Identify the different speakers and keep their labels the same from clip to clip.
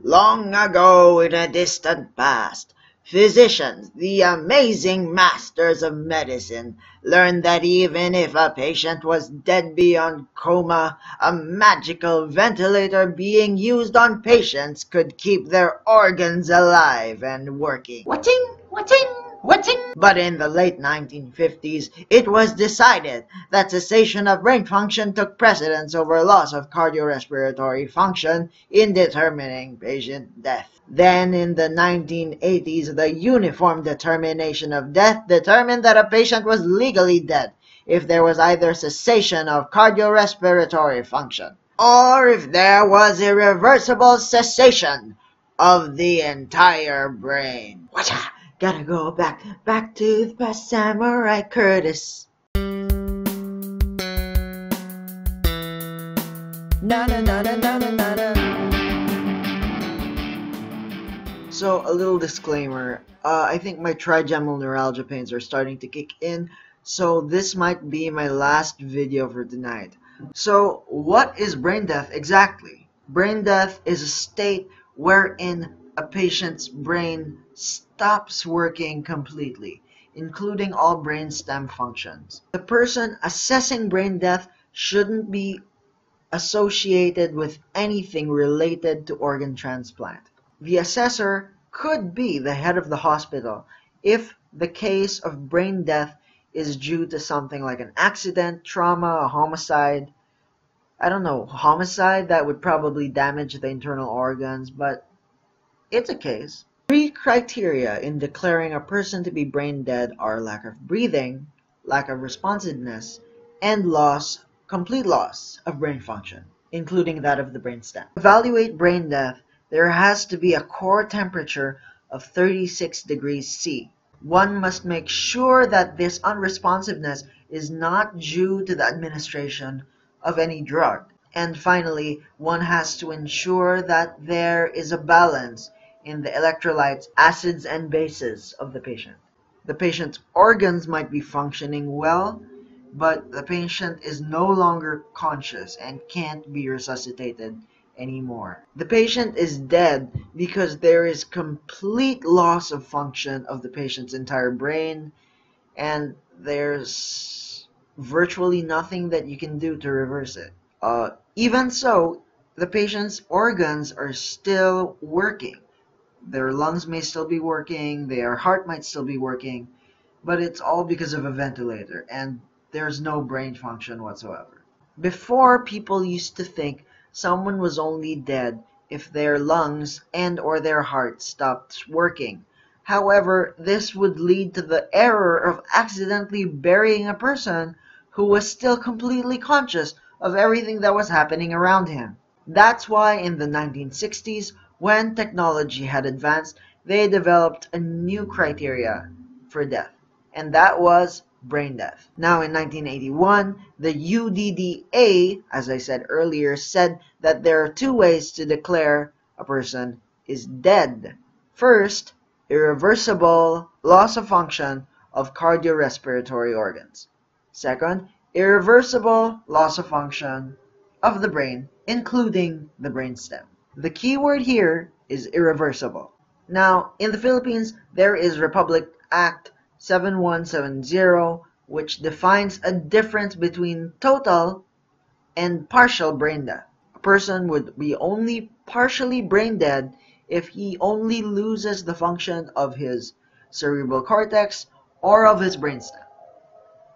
Speaker 1: Long ago in a distant past, physicians, the amazing masters of medicine, learned that even if a patient was dead beyond coma, a magical ventilator being used on patients could keep their organs alive and working.
Speaker 2: Watching, watching, watching.
Speaker 1: But in the late 1950s, it was decided that cessation of brain function took precedence over loss of cardiorespiratory function in determining patient death. Then in the 1980s, the Uniform Determination of Death determined that a patient was legally dead if there was either cessation of cardiorespiratory function or if there was irreversible cessation of the entire brain. Whatcha? Gotta go back to the past, Samurai Curtis.
Speaker 2: Na na na na na na na.
Speaker 1: So, a little disclaimer. I think my trigeminal neuralgia pains are starting to kick in, so this might be my last video for tonight. So, what is brain death exactly? Brain death is a state wherein a patient's brain stops working completely, including all brainstem functions. The person assessing brain death shouldn't be associated with anything related to organ transplant. The assessor could be the head of the hospital if the case of brain death is due to something like an accident, trauma, a homicide. I don't know, homicide, that would probably damage the internal organs, but it's a case. Three criteria in declaring a person to be brain dead are lack of breathing, lack of responsiveness, and complete loss of brain function, including that of the brainstem. To evaluate brain death, there has to be a core temperature of 36 degrees C. One must make sure that this unresponsiveness is not due to the administration of any drug. And finally, one has to ensure that there is a balance in the electrolytes, acids, and bases of the patient. The patient's organs might be functioning well, but the patient is no longer conscious and can't be resuscitated anymore. The patient is dead because there is complete loss of function of the patient's entire brain, and there's virtually nothing that you can do to reverse it. Even so, the patient's organs are still working. Their lungs may still be working, their heart might still be working, but it's all because of a ventilator, and there's no brain function whatsoever. Before, people used to think someone was only dead if their lungs and or their heart stopped working. However, this would lead to the error of accidentally burying a person who was still completely conscious of everything that was happening around him. That's why in the 1960s, when technology had advanced, they developed a new criteria for death, and that was brain death. Now in 1981, the UDDA, as I said earlier, said that there are two ways to declare a person is dead. First, irreversible loss of function of cardiorespiratory organs. Second, irreversible loss of function of the brain, including the brainstem. The key word here is irreversible. Now, in the Philippines, there is Republic Act 7170, which defines a difference between total and partial brain death. A person would be only partially brain dead if he only loses the function of his cerebral cortex or of his brainstem.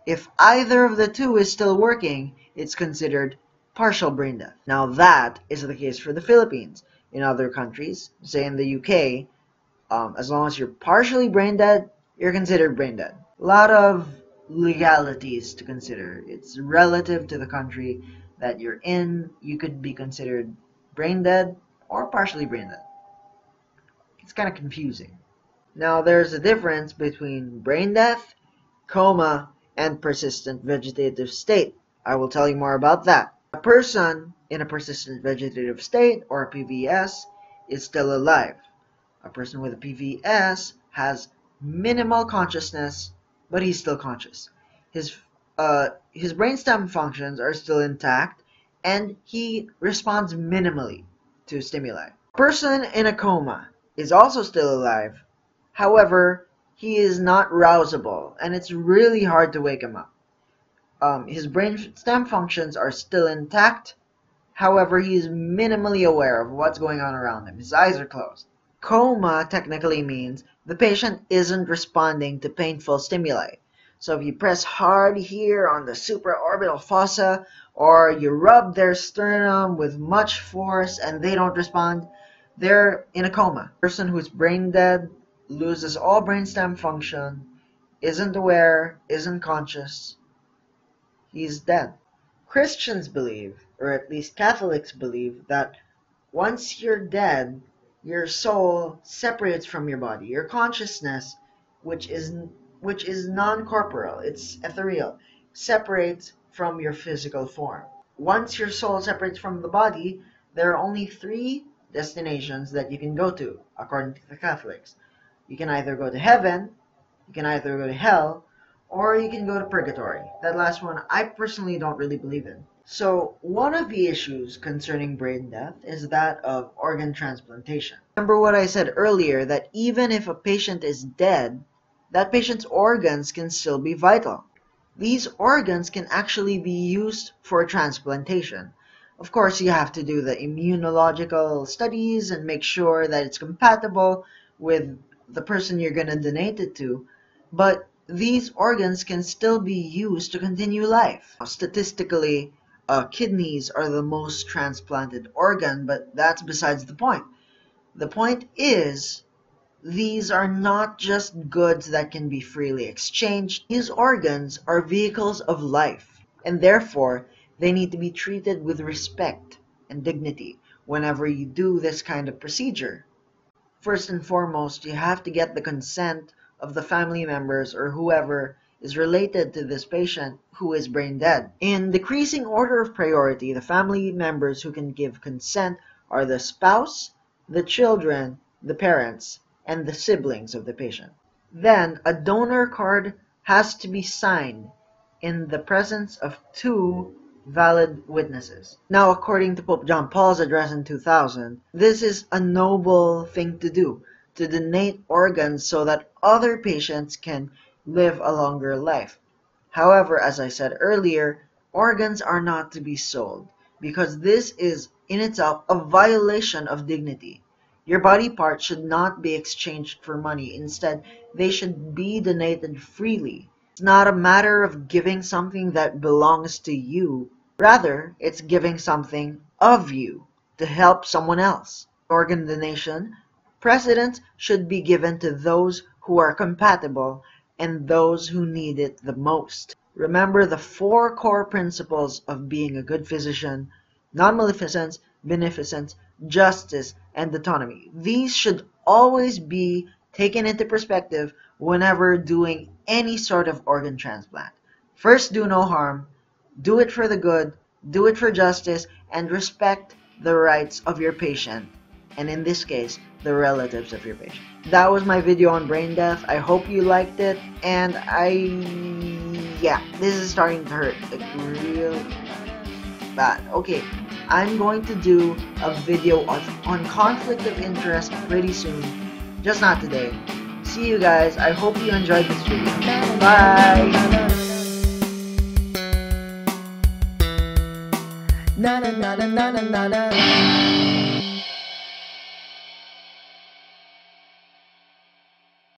Speaker 1: If either of the two is still working, it's considered partial brain death. Now that is the case for the Philippines. In other countries, say in the UK, as long as you're partially brain dead, you're considered brain dead. A lot of legalities to consider. It's relative to the country that you're in. You could be considered brain dead or partially brain dead. It's kind of confusing. Now there's a difference between brain death, coma, and persistent vegetative state. I will tell you more about that. A person in a persistent vegetative state, or a PVS, is still alive. A person with a PVS has minimal consciousness, but he's still conscious. His brainstem functions are still intact, and he responds minimally to stimuli. Person in a coma is also still alive. However, he is not rousable, and it's really hard to wake him up. His brain stem functions are still intact. However, he is minimally aware of what's going on around him. His eyes are closed. Coma technically means the patient isn't responding to painful stimuli. So if you press hard here on the supraorbital fossa, or you rub their sternum with much force and they don't respond, they're in a coma. A person who's brain dead loses all brainstem function, isn't aware, isn't conscious. He's dead. Christians believe, or at least Catholics believe, that once you're dead, your soul separates from your body. Your consciousness, which is non-corporeal, it's ethereal, separates from your physical form. Once your soul separates from the body, there are only 3 destinations that you can go to, according to the Catholics. You can either go to heaven, you can either go to hell, or you can go to purgatory. That last one, I personally don't really believe in. So, one of the issues concerning brain death is that of organ transplantation. Remember what I said earlier, that even if a patient is dead, that patient's organs can still be vital. These organs can actually be used for transplantation. Of course, you have to do the immunological studies and make sure that it's compatible with the person you're going to donate it to, but these organs can still be used to continue life. Statistically, kidneys are the most transplanted organ, but that's besides the point. The point is, these are not just goods that can be freely exchanged. These organs are vehicles of life, and therefore, they need to be treated with respect and dignity whenever you do this kind of procedure. First and foremost, you have to get the consent of the family members or whoever is related to this patient who is brain dead. In decreasing order of priority, the family members who can give consent are the spouse, the children, the parents, and the siblings of the patient. Then, a donor card has to be signed in the presence of 2 valid witnesses. Now, according to Pope John Paul's address in 2000, this is a noble thing to do, to donate organs so that other patients can live a longer life. However, as I said earlier, organs are not to be sold, because this is in itself a violation of dignity. Your body parts should not be exchanged for money. Instead, they should be donated freely. It's not a matter of giving something that belongs to you. Rather, it's giving something of you to help someone else. Organ donation, precedence should be given to those who are compatible and those who need it the most. Remember the 4 core principles of being a good physician: non-maleficence, beneficence, justice, and autonomy. These should always be taken into perspective whenever doing any sort of organ transplant. First, do no harm, do it for the good, do it for justice, and respect the rights of your patient, and in this case, the relatives of your patient. That was my video on brain death. I hope you liked it, and yeah, this is starting to hurt, like real bad. Okay, I'm going to do a video on conflict of interest pretty soon, just not today. See you guys. I hope you enjoyed this video. Bye!
Speaker 2: Na na na na na na na.